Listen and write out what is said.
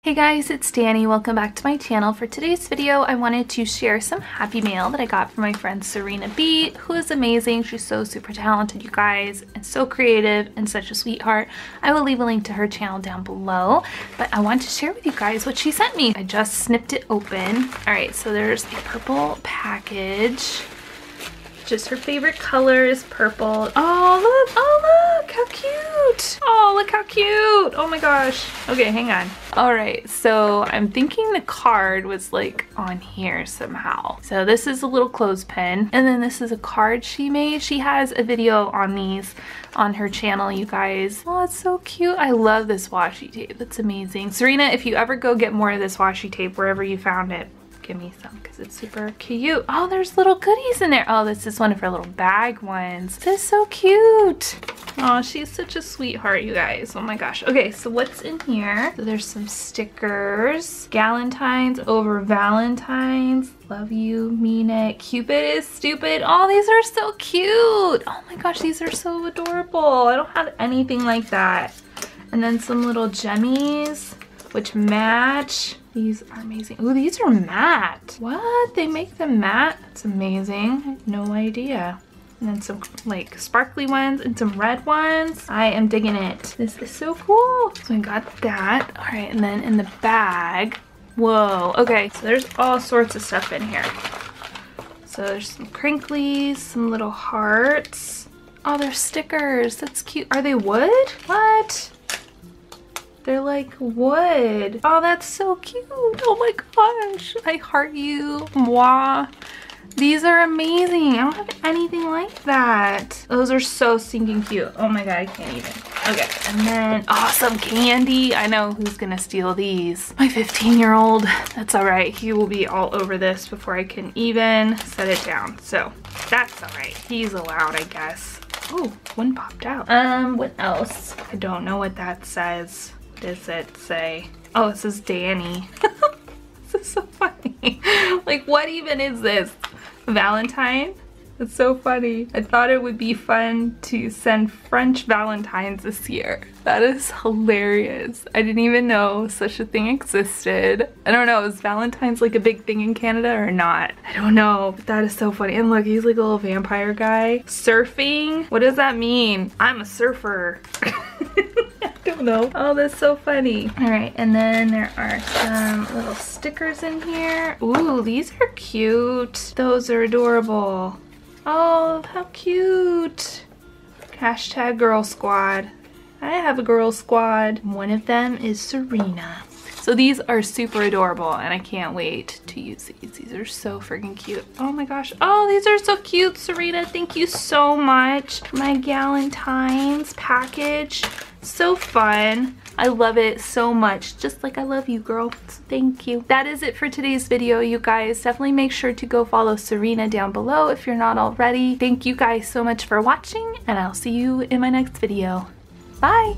Hey guys, it's Danny. Welcome back to my channel. For today's video, I wanted to share some happy mail that I got from my friend Serena B, who is amazing. She's so super talented, you guys, and so creative and such a sweetheart. I will leave a link to her channel down below, but I want to share with you guys what she sent me. I just snipped it open. All right, so there's a purple package. Just her favorite color is purple. Oh look, how cute. Oh, look how cute. Oh my gosh. Okay, hang on. All right, so I'm thinking the card was like on here somehow. So this is a little clothespin, and then this is a card she made. She has a video on these on her channel, you guys. Oh, it's so cute. I love this washi tape. It's amazing. Serena, if you ever go get more of this washi tape, wherever you found it, give me some because it's super cute. Oh, there's little goodies in there. Oh, this is one of her little bag ones. This is so cute. Oh, she's such a sweetheart, you guys. Oh my gosh. Okay, so what's in here? So there's some stickers. Galentines over Valentine's. Love you, mean it. Cupid is stupid. Oh, these are so cute. Oh my gosh, these are so adorable. I don't have anything like that. And then some little jemmies which match. These are amazing. Ooh, these are matte. What? They make them matte? That's amazing. I had no idea. And then some like sparkly ones and some red ones. I am digging it. This is so cool. So I got that. All right, and then in the bag, whoa. Okay, so there's all sorts of stuff in here. So there's some crinklies, some little hearts. Oh, they're stickers. That's cute. Are they wood? What? They're like wood. Oh, that's so cute. Oh my gosh. I heart you. Moi. These are amazing. I don't have anything like that. Those are so stinking cute. Oh my god, I can't even. Okay, and then awesome candy. I know who's gonna steal these. My 15-year-old. That's all right. He will be all over this before I can even set it down. So that's all right. He's allowed, I guess. Oh, one popped out. What else? I don't know what that says. What does it say? Oh, it says Danny. This is so funny. Like, what even is this? Valentine? It's so funny. I thought it would be fun to send French Valentines this year. That is hilarious. I didn't even know such a thing existed. I don't know, is Valentine's like a big thing in Canada or not? I don't know, but that is so funny. And look, he's like a little vampire guy. Surfing? What does that mean? I'm a surfer. I don't know. Oh, that's so funny. All right, and then there are some little stickers in here. Ooh, these are cute. Those are adorable. Oh, how cute. Hashtag girl squad. I have a girl squad. One of them is Serena. So these are super adorable and I can't wait to use these. These are so freaking cute. Oh my gosh. Oh, these are so cute, Serena. Thank you so much. My Galentine's package. So fun. I love it so much, just like I love you, girl. So thank you. That is it for today's video, you guys. Definitely make sure to go follow Serena down below if you're not already. Thank you guys so much for watching, and I'll see you in my next video. Bye!